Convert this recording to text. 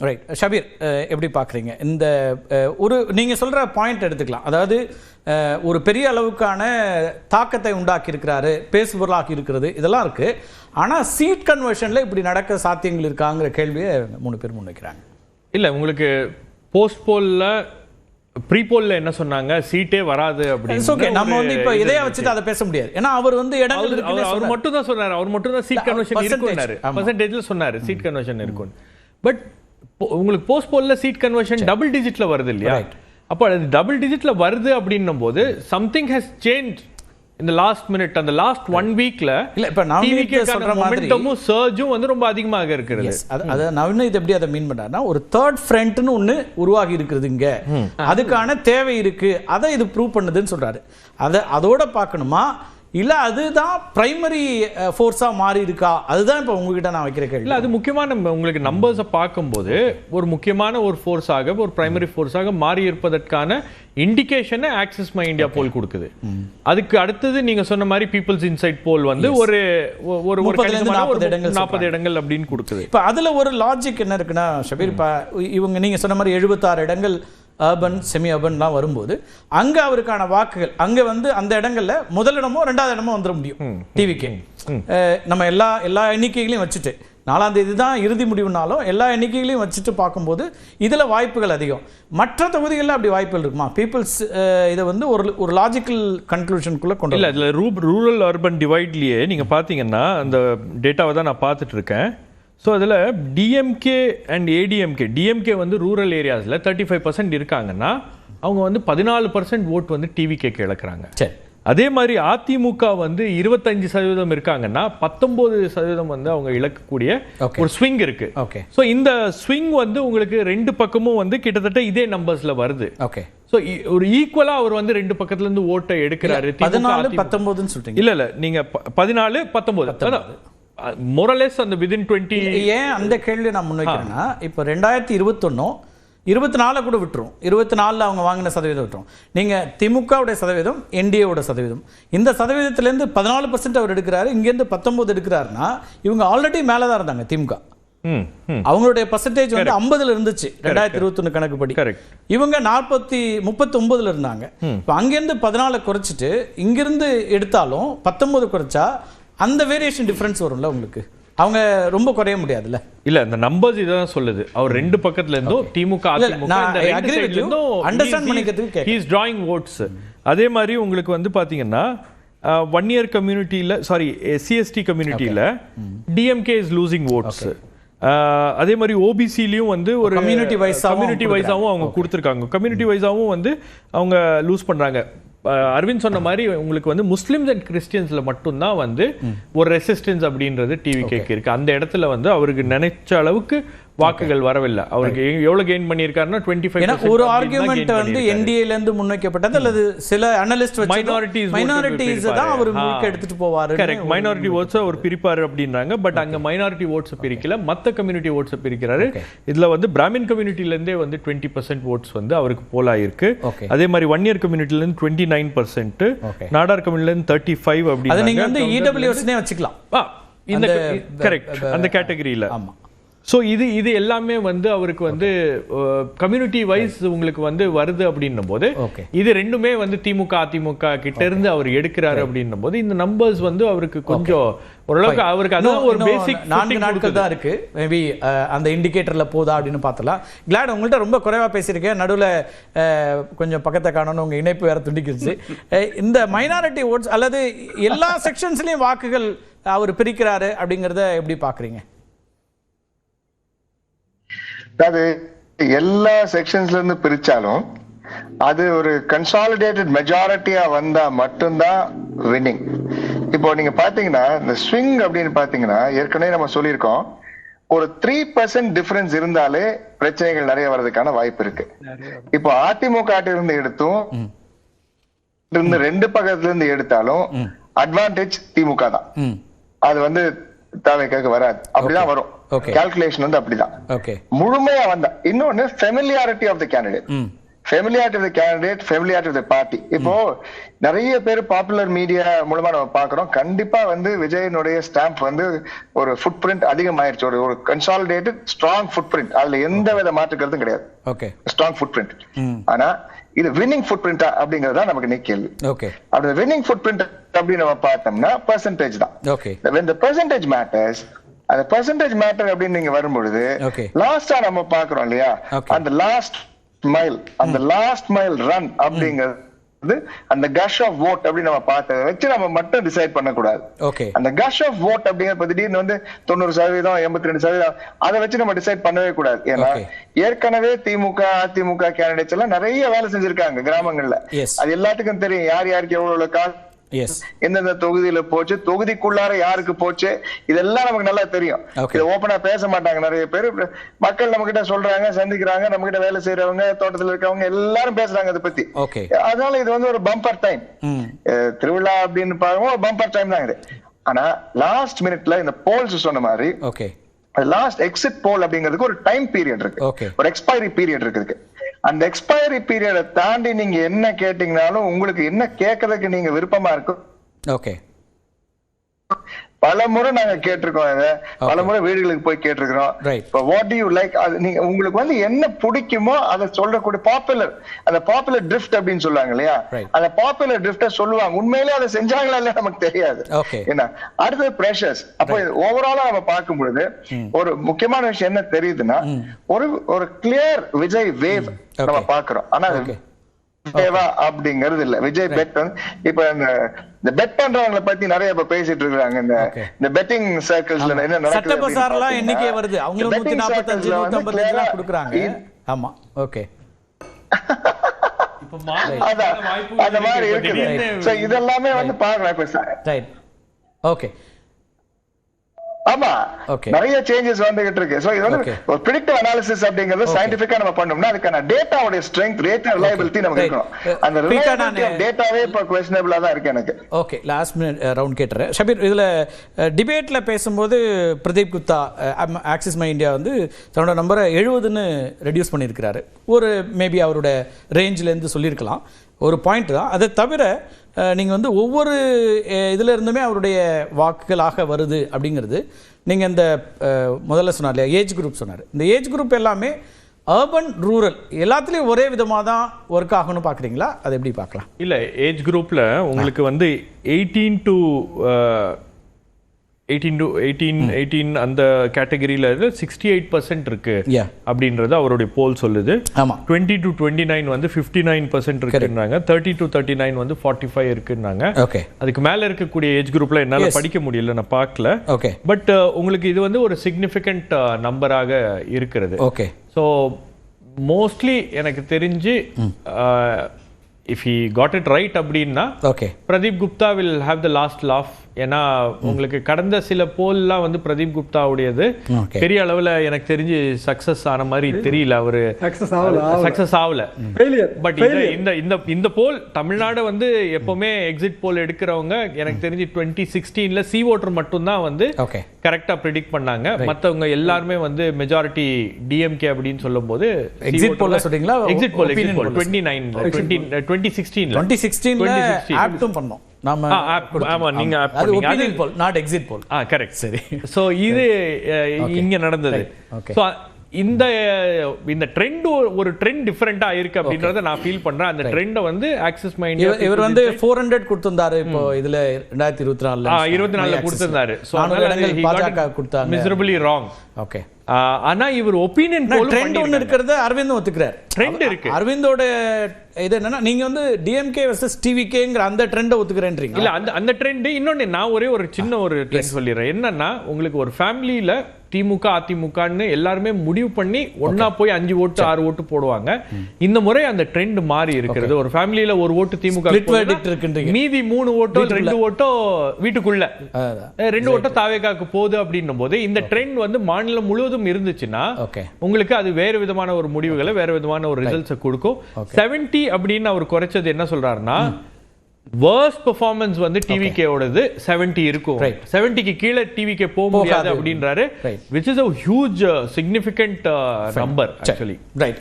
Right. Shabir, எப்படி பார்க்குறீங்க இந்த ஒரு நீங்கள் சொல்கிற பாயிண்ட் எடுத்துக்கலாம். அதாவது ஒரு பெரிய அளவுக்கான தாக்கத்தை உண்டாக்கி இருக்கிறாரு, பேசுபொருளாக்கி இருக்கிறது, இதெல்லாம் இருக்குது. ஆனால் சீட் கன்வர்ஷனில் இப்படி நடக்க சாத்தியங்கள் இருக்காங்கிற கேள்வியை 3 பேர் முன்வைக்கிறாங்க. இல்லை, உங்களுக்கு போஸ்ட் போல்ல ப்ரீ போல்ல என்ன சொன்னாங்க, சீட்டே வராது அப்படின்னு. ஓகே, நம்ம வந்து இப்போ இதைய வச்சுட்டு அதை பேச முடியாது. ஏன்னா அவர் வந்து இடங்கள் இருக்கு, அவர் மட்டும் தான் சொன்னார், அவர் மட்டும் தான் சீட் கன்வர்ஷன் இருக்குன்னாரு, பர்சன்டேஜ்ல சொன்னாரு சீட் கன்வர்ஷன் இருக்கும். பட் உங்களுக்கு போஸ்ட் போல்ல சீட் கன்வர்ஷன் டபுள் டிஜிட்ல வருது இல்லையா? அப்போ அது டபுள் டிஜிட்ல வருது அப்படின்னும் போது சம்திங் ஹஸ் சேஞ்ச் இந்த லாஸ்ட் மினிட், அந்த லாஸ்ட் 1 வீக்ல இல்ல இப்ப நவீன சொல்ற மாதிரி மொமெண்டமும் சர்ஜும் வந்து ரொம்ப அதிகமாக இருக்கிறது. அது நவீன இது எப்படி அதை மீன் பண்றாருன்னா, ஒரு தேர்ட் ஃப்ரண்ட்னு ஒண்ணு உருவாகி இருக்குது இங்க, அதுக்கான தேவை இருக்கு, அதை இது ப்ரூவ் பண்ணுதுன்னு சொல்றாரு. அதோட பார்க்கணுமா இல்ல அதுதான் பிரைமரி ஃபோர்ஸா மாறி இருக்கா? அதுதான் இப்ப உங்ககிட்ட நான் வைக்கிற கேள்வி. இல்ல, அது முக்கியமான உங்களுக்கு நம்பர்ஸை பார்க்கும்போது ஒரு முக்கியமான ஒரு ஃபோர்ஸாக, ஒரு பிரைமரி ஃபோர்ஸாக மாறி இருப்பதற்கான இண்டிகேஷனை ஆக்சிஸ் மை இந்தியா போல் கொடுக்குது. அதுக்கு அடுத்தது நீங்க சொன்ன மாதிரி பீப்புள்ஸ் இன்சைட் போல் வந்து ஒரு 40 இடங்கள் அப்படின்னு கொடுக்குது. இப்ப அதுல ஒரு லாஜிக் என்ன இருக்குன்னா ஷபீர், இவங்க நீங்க சொன்ன மாதிரி 76 இடங்கள் அர்பன் செமி அர்பன்லாம் வரும்போது அங்க அவருக்கான வாக்குகள் அங்க வந்து அந்த இடங்கள்ல முதலிடமோ 2வது இடமோ வந்துட முடியும் டிவிக்கு. நம்ம எல்லா எண்ணிக்கைகளையும் வச்சுட்டு 4ஆம் தேதி தான் இறுதி முடிவுனாலும் எல்லா எண்ணிக்கைகளையும் வச்சுட்டு பார்க்கும்போது இதுல வாய்ப்புகள் அதிகம். மற்ற தொகுதிகளில் அப்படி வாய்ப்புகள் இருக்குமா? பீப்புள்ஸ் இதை வந்து ஒரு லாஜிக்கல் கன்க்ளூஷனுக்குள்ள கொண்டு இல்லை. அதில் ரூரல் அர்பன் டிவைட்லேயே நீங்கள் பார்த்தீங்கன்னா அந்த டேட்டாவை தான் நான் பார்த்துட்டு இருக்கேன். ஸோ அதில் டிஎம்கே அண்ட் ஏடிஎம்கே, டிஎம்கே வந்து ரூரல் ஏரியாஸில் 35% இருக்காங்கன்னா அவங்க வந்து 14% ஓட்டு வந்து டிவிகேக்கு இழக்கிறாங்க. சரி. அதே மாதிரி அதிமுக வந்து 25% இருக்காங்கன்னா 19% வந்து அவங்க இழக்கக்கூடிய ஒரு ஸ்விங் இருக்கு. ஓகே. ஸோ இந்த ஸ்விங் வந்து உங்களுக்கு 2 பக்கமும் வந்து கிட்டத்தட்ட இதே நம்பர்ஸ்ல வருது. ஓகே. ஸோ ஒரு ஈக்குவலா அவர் வந்து 2 பக்கத்துல இருந்து ஓட்டை எடுக்கிறாரு. 14-19 சொல்றீங்க? இல்ல நீங்க 14-19 மோரலெஸ் அந்த விதின் 20. ஏன் அந்த கேள்வி நான் முன்வைக்கிறேன்னா, இப்போ 2021 24 கூட விட்டுரும், 24 அவங்க வாங்கின சதவீதம் விட்டுரும். நீங்க திமுகவுடைய சதவீதம், என்டிஏவோட சதவீதம், இந்த சதவீதத்திலேருந்து 14% அவர் எடுக்கிறாரு, இங்கேருந்து 19 எடுக்கிறாருன்னா இவங்க ஆல்ரெடி மேலே தான் இருந்தாங்க. திமுக அவங்களுடைய பர்சன்டேஜ் வந்து 50ல இருந்துச்சு 2021 கணக்குப்படி. இவங்க 39ல இருந்தாங்க. இப்போ அங்கேருந்து 14 குறைச்சிட்டு இங்கிருந்து எடுத்தாலும் 19 குறைச்சா அந்த வேரியேஷன் டிஃபரன்ஸ் வரும்ல உங்களுக்கு. அவங்க ரொம்ப குறைய முடியாதுல்ல. இல்ல, இந்த நம்பர்ஸ் இதான் சொல்லுது. அவர் 2 பக்கத்துல இருந்தும் திமுக அதிமுக இந்த 2 சைடுல இருந்தும் அண்டர்ஸ்டாண்ட் பண்ணிக்கிறதுக்கு ஹி இஸ் டிராயிங் வோட்ஸ். அதே மாதிரி உங்களுக்கு வந்து பாத்தீங்கன்னா 1 இயர் கம்யூனிட்டில, சாரி எஸ்சி/எஸ்டி கம்யூனிட்டில டிஎம்கே இஸ் லூசிங் வோட்ஸ். அதே மாதிரி ஓபிசிலையும் வந்து ஒரு கம்யூனிட்டி வைஸாவும் அவங்க கொடுத்துருக்காங்க. கம்யூனிட்டி வைஸாவும் வந்து அவங்க லூஸ் பண்றாங்க. அரவிந்த் சொன்ன மாதிரி உங்களுக்கு வந்து முஸ்லிம்ஸ் அண்ட் கிறிஸ்டியன்ஸ்ல மட்டும்தான் வந்து ஒரு ரெசிஸ்டன்ஸ் அப்படின்றது டிவிகேக்கு இருக்கு. அந்த இடத்துல வந்து அவருக்கு நினைச்ச அளவுக்கு வாக்குகள் வரவில்லை. அவருக்கு எவ்வளவு கெயின் பண்ணியிருக்காருன்னா 25%. ஒரு ஆர்குமெண்ட் வந்து என்டிஏல இருந்து முன்வைக்கப்பட்டது அல்லது சில அனலிஸ்ட் மைனாரிட்டிஸ் தான் அவர் முழுக்க எடுத்துட்டு போவாரு. கரெக்ட், மைனாரிட்டி ஓட்ஸ் அவர் பிரிப்பாரு அப்படின்றாங்க. பட் அங்க மைனாரிட்டி ஓட்ஸ் பிரிக்கல, மத்த கம்யூனிட்டி ஓட்ஸ் பிரிக்கிறாரு. இதுல வந்து பிராமின் கம்யூனிட்டில இருந்தே வந்து 20% ஓட்ஸ் வந்து அவருக்கு போலாயிருக்கு. அதே மாதிரி 1 இயர் கம்யூனிட்டில இருந்து 29%, நாடார் கம்யூனிட்டில இருந்து 35 அப்படி. அது நீங்க வந்து இடபிள்யூஎஸ்னே வச்சுக்கலாம் இந்த கரெக்ட் அந்த கேட்டகரியில. ஆமா. ஸோ இது எல்லாமே வந்து அவருக்கு வந்து கம்யூனிட்டி வைஸ் உங்களுக்கு வந்து வருது அப்படின்னும் போது இது ரெண்டுமே வந்து திமுக அதிமுக கிட்ட இருந்து அவர் எடுக்கிறாரு அப்படின்னும் போது இந்த நம்பர்ஸ் வந்து அவருக்கு கொஞ்சம் ஓரளவுக்கு அவருக்கு அதான் ஒரு பேசிக் 4 நாட்கள் தான் இருக்கு. மேபி அந்த இண்டிகேட்டர்ல போதா அப்படின்னு பார்த்தலாம். கிளாட் உங்கள்கிட்ட ரொம்ப குறைவா பேசியிருக்கேன், நடுவில் கொஞ்சம் பக்கத்தை காணணும், உங்க இணைப்பு வேற துண்டிக்கிடுச்சு. இந்த மைனாரிட்டி ஓட்ஸ் அல்லது எல்லா செக்ஷன்ஸ்லயும் வாக்குகள் அவர் பிரிக்கிறாரு அப்படிங்கிறத எப்படி பாக்குறீங்க? அது எல்லா செக்ஷன்ஸ்ல இருந்து பிரிச்சாலும் அது ஒரு கன்சாலிடேட்டட் மெஜாரிட்டியா வந்தா மட்டும்தான் வின்னிங். இப்போ நீங்க பாத்தீங்கன்னா இந்த ஸ்விங் அப்படின்னு பாத்தீங்கன்னா ஏற்கனவே நம்ம சொல்லியிருக்கோம், ஒரு 3% டிஃபரன்ஸ் இருந்தாலே பிரச்சனைகள் நிறைய வர்றதுக்கான வாய்ப்பு இருக்கு. இப்போ அதிமுக இருந்து எடுத்தும் 2 பக்கத்துல இருந்து எடுத்தாலும் அட்வான்டேஜ் திமுக தான். அது வந்து தாவேக்காக்கு வராது, அப்படிதான் வரும். கால்குலேஷன் வந்து அப்படிதான் முழுமையா வந்தா. இன்னொன்னு familiarity of the candidate. Familiarity with candidate, familiarity with party. இப்போ நிறைய பேர் பாப்புலர் மீடியா மூலமா நம்ம பாக்குறோம், கண்டிப்பா வந்து விஜயனுடைய ஸ்டாம்ப் வந்து ஒரு ஃபுட் பிரிண்ட் அதிகமாயிருச்சு, ஒரு கன்சாலிடேட்டட் ஸ்ட்ராங் ஃபுட் பிரிண்ட், அதுல எந்த வித மாற்று கருத்தும் கிடையாது. Okay, strong food print. ஆனா இது வின்னிங் ஃபுட் பிரிண்டா அப்படிங்கறதா நமக்கு இன்னைக்கு கேள்வி. ஓகே, அப்படி வின்னிங் ஃபுட் பிரிண்ட் அப்படின்னு நம்ம பார்த்தோம்னா பெர்சன்டேஜ் தான். Okay, when the percentage matters, அந்த பெர்சன்டேஜ் மேட்டர் அப்படின்னு நீங்க வரும்பொழுது லாஸ்டா நம்ம பாக்குறோம் இல்லையா, அந்த லாஸ்ட் மைல் ரன் அப்படிங்கிறது அந்த கஷ் ஆஃப் வோட் அப்படின்னு நம்ம பார்த்ததை வச்சு நம்ம மட்டும் டிசைட் பண்ணக்கூடாது. அந்த கஷ் ஆஃப் வோட் அப்படிங்கிறது திடீர்னு வந்து 90%, 82% அதை வச்சு நம்ம டிசைட் பண்ணவே கூடாது. ஏன்னா ஏற்கனவே திமுக, அதிமுக கேண்டிடேட்ஸ் எல்லாம் நிறைய வேலை செஞ்சிருக்காங்க கிராமங்கள்ல. அது எல்லாத்துக்கும் தெரியும் யார் யாருக்கு எவ்வளவு காசு, எந்தெந்த தொகுதியில போச்சு, தொகுதிக்குள்ளார யாருக்கு போச்சு, இதெல்லாம் நமக்கு நல்லா தெரியும். இதை ஓபனா பேச மாட்டாங்க நிறைய பேர். மக்கள் நம்ம கிட்ட சொல்றாங்க, சந்திக்கிறாங்க, நம்ம கிட்ட வேலை செய்யறவங்க, தோட்டத்துல இருக்கவங்க எல்லாரும் பேசுறாங்க அதை பத்தி. அதனால இது வந்து ஒரு பம்பர் டைம், திருவிழா அப்படின்னு பாருங்க, ஒரு பம்பர் டைம் தான் இது. ஆனா லாஸ்ட் மினிட்ல இந்த போல்ஸ் சொன்ன மாதிரி லாஸ்ட் எக்ஸிட் போல் அப்படிங்கிறதுக்கு ஒரு டைம் பீரியட் இருக்கு, ஒரு எக்ஸ்பைரி பீரியட் இருக்கு. அந்த எக்ஸ்பைரி பீரியடை தாண்டி நீங்க என்ன கேட்டீங்கனாலும் உங்களுக்கு என்ன கேட்கறதுக்கு நீங்க விருப்பமா இருக்கும். ஓகே, பல முறை நாங்க கேட்டிருக்கோம், இதை பல முறை வீடுகளுக்கு போய் கேட்டிருக்கிறோம். இப்போ வாட் டு யூ லைக், நீங்க உங்களுக்கு வந்து என்ன பிடிக்குமோ அதை சொல்லக்கூடிய அந்த பாப்புலர் ட்ரிஃப்ட் அப்படின்னு சொல்லுவாங்க இல்லையா, அந்த பாப்புலர் ட்ரிஃப்ட சொல்லுவாங்க. உண்மையிலே அதை செஞ்சாங்களா இல்லையா நமக்கு தெரியாது. ஏன்னா அடுத்தது பிரஷர்ஸ். அப்போ ஓவராலா நம்ம பார்க்கும் பொழுது ஒரு முக்கியமான விஷயம் என்ன தெரியுதுன்னா, ஒரு கிளியர் விஜய் வேவ் நம்ம பாக்குறோம். ஆனா தேவா அப்படிங்கிறது இல்ல. விஜய் பெட் வந்து இப்ப இந்த பெட் பண்றவங்களை பத்தி நிறைய இப்ப பேசிட்டு இருக்காங்க. இந்த பெட்டிங் சர்க்கிள்ஸ்ல என்ன நடக்குது, எண்ணிக்கை வருது, அவங்களும் 145 155 கொடுக்குறாங்க. ஆமா, ஓகே, அந்த மாதிரி இருக்குது. சோ இதெல்லாமே வந்து பாக்கலாம். ஓகே, ஆமா, நிறைய சேஞ்சஸ் வந்துகிட்டு இருக்கு. சோ இது வந்து ஒரு பிரெடிக்டிவ் அனாலிசிஸ் அப்படிங்கறது சயின்டிஃபிக்கா நம்ம பண்ணோம்னா அதுக்கான டேட்டாவோட ஸ்ட்ரெngth, டேட்டா ரிலையபிலிட்டி நமக்கு இருக்கணும். அந்த ரிலையபிலிட்டி ஆஃப் டேட்டாவே இப்ப क्वेश्चनபிளா தான் இருக்கு எனக்கு. ஓகே, லாஸ்ட் மினிட் ரவுண்ட் கேட்றேன். ஷபீர், இதுல டிபேட்ல பேசும்போது Pradeep Gupta Axis My India வந்து தன்னோட நம்பரை 70ன்னு ரெடியூஸ் பண்ணியிருக்கிறாரு. ஒரு மேபி அவரோட ரேஞ்சில இருந்து சொல்லியிருக்கலாம், ஒரு பாயிண்ட் தான். அதை தவிர நீங்கள் வந்து ஒவ்வொரு இதில் இருந்துமே அவருடைய வாக்குகளாக வருது அப்படிங்கிறது, நீங்கள் இந்த முதல்ல சொன்னார் இல்லையா, ஏஜ் குரூப் சொன்னார். இந்த ஏஜ் குரூப் எல்லாமே அர்பன் ரூரல் எல்லாத்துலேயும் ஒரே விதமாக தான் ஒர்க் ஆகணும்னு பார்க்குறீங்களா? அது எப்படி பார்க்கலாம்? இல்லை, ஏஜ் குரூப்பில் உங்களுக்கு வந்து 18 to 18 அந்த கேட்டகரியில் 68% இருக்கு அப்படின்றது அவருடைய போல் சொல்லுது. 20 to 29 வந்து 59% இருக்குன்னாங்க, 30 to 39 வந்து 45 இருக்குன்னாங்க. அதுக்கு மேல இருக்கக்கூடிய ஏஜ் குரூப்ல என்னால படிக்க முடியல, நான் பார்க்கல. பட் உங்களுக்கு இது வந்து ஒரு சிக்னிஃபிகண்ட் நம்பராக இருக்கிறது. ஸோ மோஸ்ட்லி எனக்கு தெரிஞ்சு if he got it right அப்படின்னா Pradeep Gupta will have the last laugh. ஏன்னா உங்களுக்கு கடந்த சில போல்லாம் வந்து பிரதீப் குப்தாவுடையது பெரிய அளவுல எனக்கு தெரிஞ்சு சக்சஸ் ஆன மாதிரி தெரியல. அவரு சக்சஸ் ஆகல. பட் இந்த போல் தமிழ்நாடு வந்து எப்பவுமே எக்ஸிட் போல் எடுக்கிறவங்க எனக்கு தெரிஞ்சு 2016ல சி ஓட்டர் மட்டும் தான் வந்து கரெக்டா ப்ரெடிக்ட் பண்ணாங்க. மத்தவங்க எல்லாருமே வந்து மெஜாரிட்டி டிஎம்கே அப்படின்னு சொல்லும்போது எக்ஸிட் போல்ல சொல்றீங்களா? எக்ஸிட் போல் 2016ல ஆப்டும் பண்ணோம் நாம. ஆமா, நீங்க ஆப் அது opinion poll, not exit poll. Correct, சரி. சோ இது இங்க நடந்தது. சோ இந்த ட்ரெண்ட் ஒரு ட்ரெண்ட் டிஃபரெண்டா இருக்கு அப்படின்றத நான் ஃபீல் பண்றேன். அந்த ட்ரெண்ட வந்து ஆக்சிஸ் மை இந்தியா இவர் வந்து 400 கொடுத்திருந்தாரு. இப்போ இதுல 2024ல கொடுத்திருந்தாரு. சோ பாஜக கொடுத்தாங்க. Miserably wrong. ஓகே, ஆனா இவர் ஒபினியன் போல் ட்ரெண்ட் ஒன்னு இருக்குறது அரவிந்த் ஒத்துக்கிறார். ட்ரெண்ட் இருக்கு. அரவிந்தோட இது என்னன்னா, நீங்க வந்து டிஎம்கே வெர்சஸ் டிவிகேங்கற அந்த ட்ரெண்ட ஒத்துக்கிறேன்றீங்க. இல்ல, அந்த ட்ரெண்ட் இன்னொன்னு நான் ஒரு சின்ன ஒரு ட்ரெண்ட் சொல்லிடுறேன். என்னன்னா, உங்களுக்கு ஒரு ஃபேமிலியில திமுக அதிமுகன்னு எல்லாருமே முடிவு பண்ணி ஒன்னா போய் 5 ஓட்டு 6 ஓட்டு போடுவாங்க. இந்த முறை அந்த ட்ரெண்ட் மாறி இருக்கிறது. ஒரு ஃபேமிலியில ஒரு ஓட்டு திமுக, மீதி 3 ஓட்டோ 2 ஓட்டோ வீட்டுக்குள்ள, 2 ஓட்டோ தாவேகாக்கு போகுது அப்படின்னும் போது இந்த ட்ரெண்ட் வந்து மாநிலம் முழுவதும் இருந்துச்சுன்னா உங்களுக்கு அது வேறு விதமான ஒரு முடிவுகளை, வேற விதமான ஒரு ரிசல்ட்ஸ் கொடுக்கும். 70 அப்படின்னு அவர் குறைச்சது என்ன சொல்றாருன்னா, worst performance வந்து டிவிகே ஓடது 70 இருக்கும். 70க்கு கீழே டிவிகே போக முடியாது அப்படின்றாரு, which is a huge significant number actually. Right.